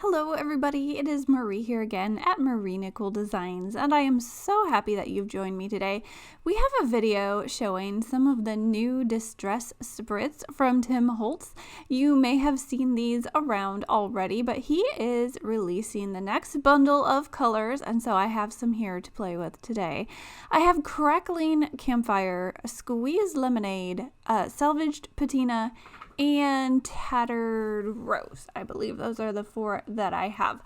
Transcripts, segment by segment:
Hello everybody, it is Marie here again at Marie Nicole Designs, and I am so happy that you've joined me today. We have a video showing some of the new Distress Spritz from Tim Holtz. You may have seen these around already, but he is releasing the next bundle of colors, and so I have some here to play with today. I have Crackling, Campfire, Squeeze Lemonade, Salvaged, Patina, and Tattered Rose. I believe those are the four that I have.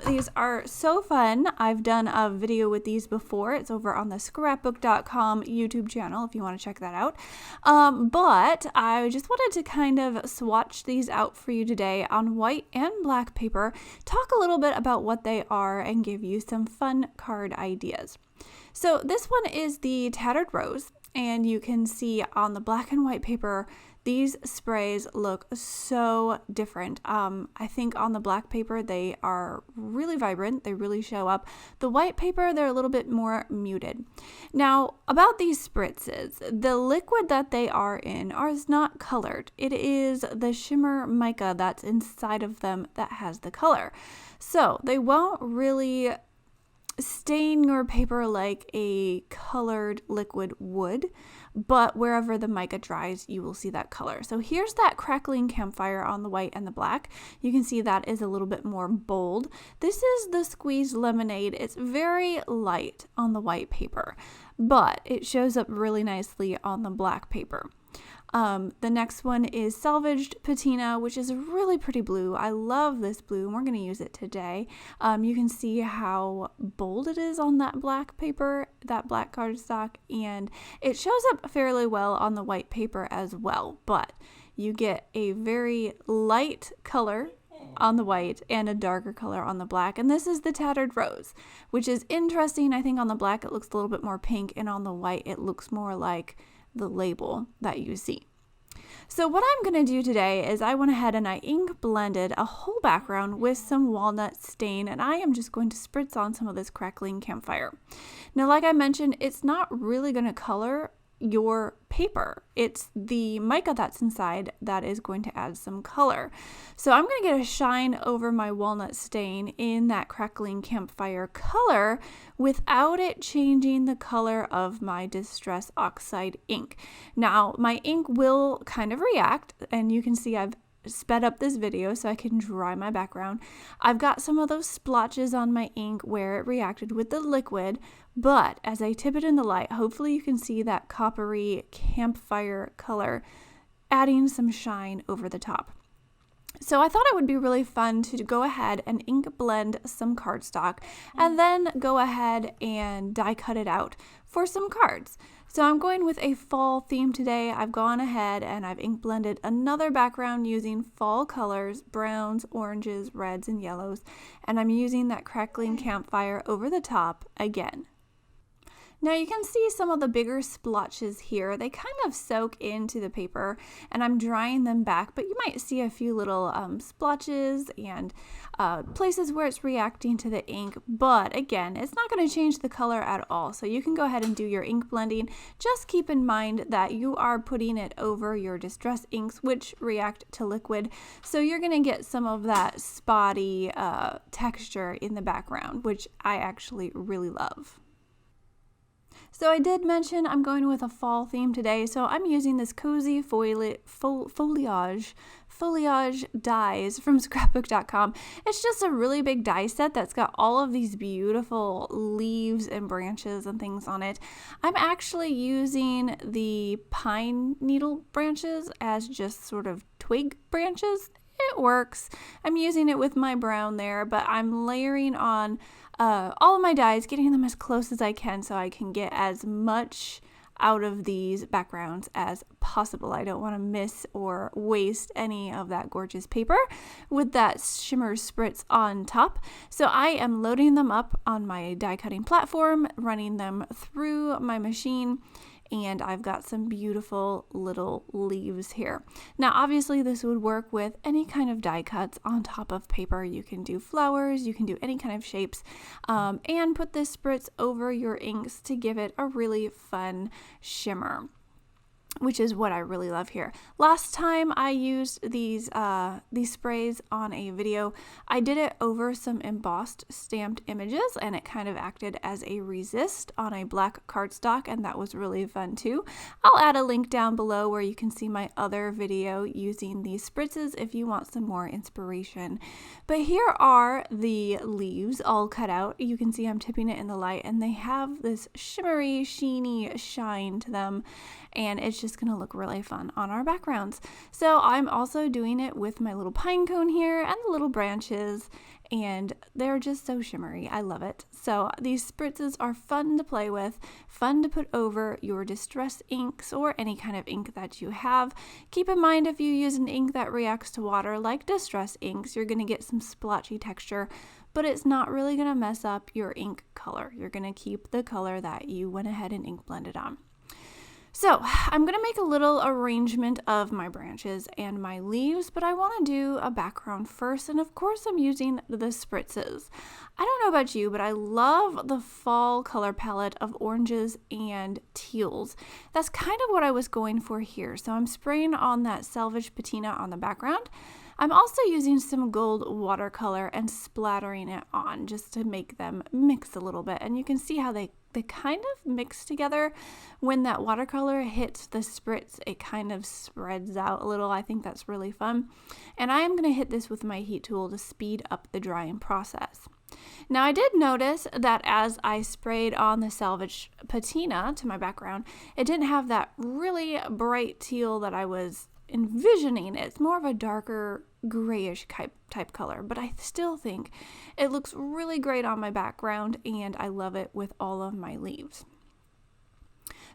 These are so fun. I've done a video with these before. It's over on the scrapbook.com YouTube channel if you want to check that out. But I just wanted to kind of swatch these out for you today on white and black paper, talk a little bit about what they are, and give you some fun card ideas. So this one is the Tattered Rose, and you can see on the black and white paper these sprays look so different. I think on the black paper they are really vibrant, they really show up. The white paper, they're a little bit more muted. Now, about these spritzes, the liquid that they are in is not colored. It is the shimmer mica that's inside of them that has the color. So they won't really stain your paper like a colored liquid would, but wherever the mica dries, you will see that color. So here's that Crackling Campfire on the white and the black. You can see that is a little bit more bold. This is the Squeezed Lemonade. It's very light on the white paper, but it shows up really nicely on the black paper. The next one is Salvaged Patina, which is a really pretty blue. I love this blue, and we're going to use it today. You can see how bold it is on that black paper, that black cardstock, and it shows up fairly well on the white paper as well, but you get a very light color on the white and a darker color on the black. And this is the Tattered Rose, which is interesting. I think on the black it looks a little bit more pink, and on the white it looks more like the label that you see. So what I'm going to do today is I went ahead and I ink blended a whole background with some walnut stain, and I am just going to spritz on some of this Crackling Campfire. Now, like I mentioned, it's not really going to color your paper. It's the mica that's inside that is going to add some color. So I'm going to get a shine over my walnut stain in that Crackling Campfire color without it changing the color of my Distress Oxide ink. Now, my ink will kind of react, and you can see I've sped up this video so I can dry my background. I've got some of those splotches on my ink where it reacted with the liquid, but as I tip it in the light, hopefully you can see that coppery campfire color adding some shine over the top. So I thought it would be really fun to go ahead and ink blend some cardstock and then go ahead and die cut it out for some cards. So I'm going with a fall theme today. I've gone ahead and I've ink blended another background using fall colors, browns, oranges, reds, and yellows, and I'm using that Crackling Campfire over the top again. Now you can see some of the bigger splotches here. They kind of soak into the paper, and I'm drying them back, but you might see a few little splotches and places where it's reacting to the ink, but again, it's not going to change the color at all. So you can go ahead and do your ink blending. Just keep in mind that you are putting it over your Distress inks, which react to liquid, so you're going to get some of that spotty texture in the background, which I actually really love. So I did mention I'm going with a fall theme today, so I'm using this cozy foliage dies from scrapbook.com. It's just a really big die set that's got all of these beautiful leaves and branches and things on it. I'm actually using the pine needle branches as just sort of twig branches. It works. I'm using it with my brown there, but I'm layering on all of my dies, getting them as close as I can so I can get as much out of these backgrounds as possible. I don't want to miss or waste any of that gorgeous paper with that shimmer spritz on top. So I am loading them up on my die cutting platform, running them through my machine, and I've got some beautiful little leaves here. Now, obviously this would work with any kind of die cuts on top of paper. You can do flowers, you can do any kind of shapes, and put this spritz over your inks to give it a really fun shimmer. which is what I really love here. Last time I used these sprays on a video, I did it over some embossed stamped images, and it kind of acted as a resist on a black cardstock, and that was really fun too. I'll add a link down below where you can see my other video using these spritzes if you want some more inspiration. But here are the leaves all cut out. You can see I'm tipping it in the light, and they have this shimmery, sheeny shine to them, and it's just going to look really fun on our backgrounds. So I'm also doing it with my little pine cone here and the little branches, and they're just so shimmery. I love it. So these spritzes are fun to play with, fun to put over your Distress inks or any kind of ink that you have. Keep in mind, if you use an ink that reacts to water like Distress inks, you're going to get some splotchy texture, but it's not really going to mess up your ink color. You're going to keep the color that you went ahead and ink blended on. So I'm going to make a little arrangement of my branches and my leaves, but I want to do a background first, and of course I'm using the spritzes. I don't know about you, but I love the fall color palette of oranges and teals. That's kind of what I was going for here. So I'm spraying on that Salvaged Patina on the background. I'm also using some gold watercolor and splattering it on just to make them mix a little bit, and you can see how they kind of mix together. When that watercolor hits the spritz, it kind of spreads out a little. I think that's really fun. And I am going to hit this with my heat tool to speed up the drying process. Now I did notice that as I sprayed on the Salvaged Patina to my background, it didn't have that really bright teal that I was envisioning. It's more of a darker grayish type color, but I still think it looks really great on my background, and I love it with all of my leaves.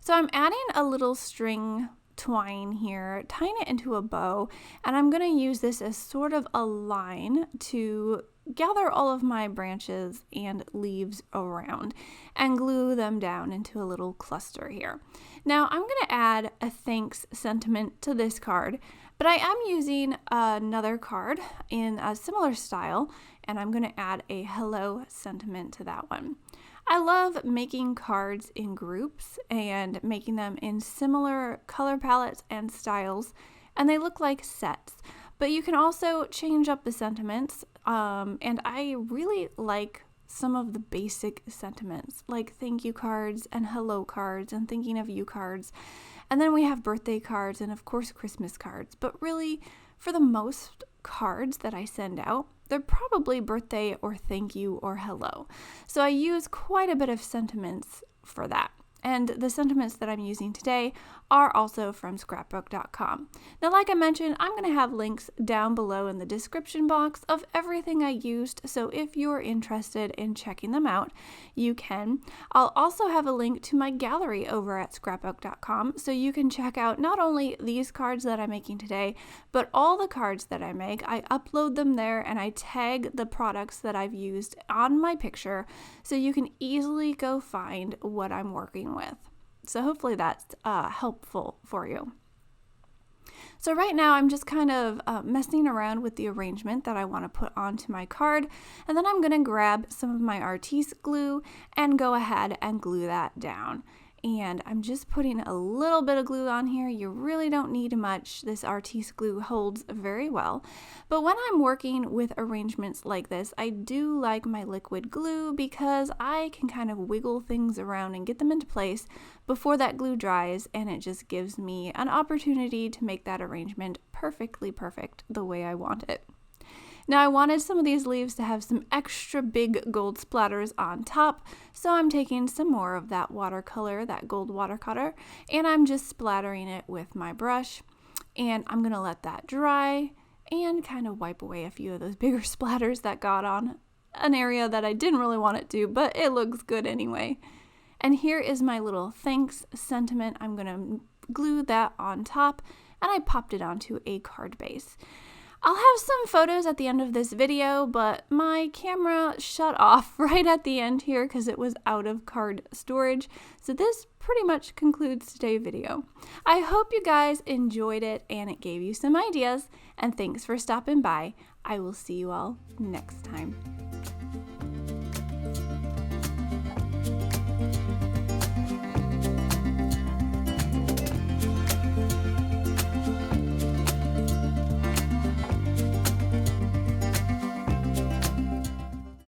So I'm adding a little string twine here, tying it into a bow, and I'm going to use this as sort of a line to gather all of my branches and leaves around and glue them down into a little cluster here. Now I'm going to add a thanks sentiment to this card, but I am using another card in a similar style, and I'm going to add a hello sentiment to that one. I love making cards in groups and making them in similar color palettes and styles, and they look like sets. But you can also change up the sentiments, and I really like some of the basic sentiments, like thank you cards and hello cards and thinking of you cards. And then we have birthday cards and of course Christmas cards. But really, for the most cards that I send out, they're probably birthday or thank you or hello. So I use quite a bit of sentiments for that. And the sentiments that I'm using today are also from scrapbook.com. Now, like I mentioned, I'm going to have links down below in the description box of everything I used, so if you're interested in checking them out, you can. I'll also have a link to my gallery over at scrapbook.com, so you can check out not only these cards that I'm making today, but all the cards that I make. I upload them there and I tag the products that I've used on my picture, so you can easily go find what I'm working with. So hopefully that's helpful for you. So right now I'm just kind of messing around with the arrangement that I want to put onto my card, and then I'm going to grab some of my artiste glue and go ahead and glue that down. And I'm just putting a little bit of glue on here. You really don't need much. This artiste glue holds very well. But when I'm working with arrangements like this, I do like my liquid glue because I can kind of wiggle things around and get them into place before that glue dries, and it just gives me an opportunity to make that arrangement perfectly perfect the way I want it. Now I wanted some of these leaves to have some extra big gold splatters on top, so I'm taking some more of that watercolor, that gold watercolor, and I'm just splattering it with my brush, and I'm going to let that dry and kind of wipe away a few of those bigger splatters that got on an area that I didn't really want it to, but it looks good anyway. And here is my little thanks sentiment. I'm going to glue that on top, and I popped it onto a card base. I'll have some photos at the end of this video, but my camera shut off right at the end here because it was out of card storage. So this pretty much concludes today's video. I hope you guys enjoyed it and it gave you some ideas, and thanks for stopping by. I will see you all next time.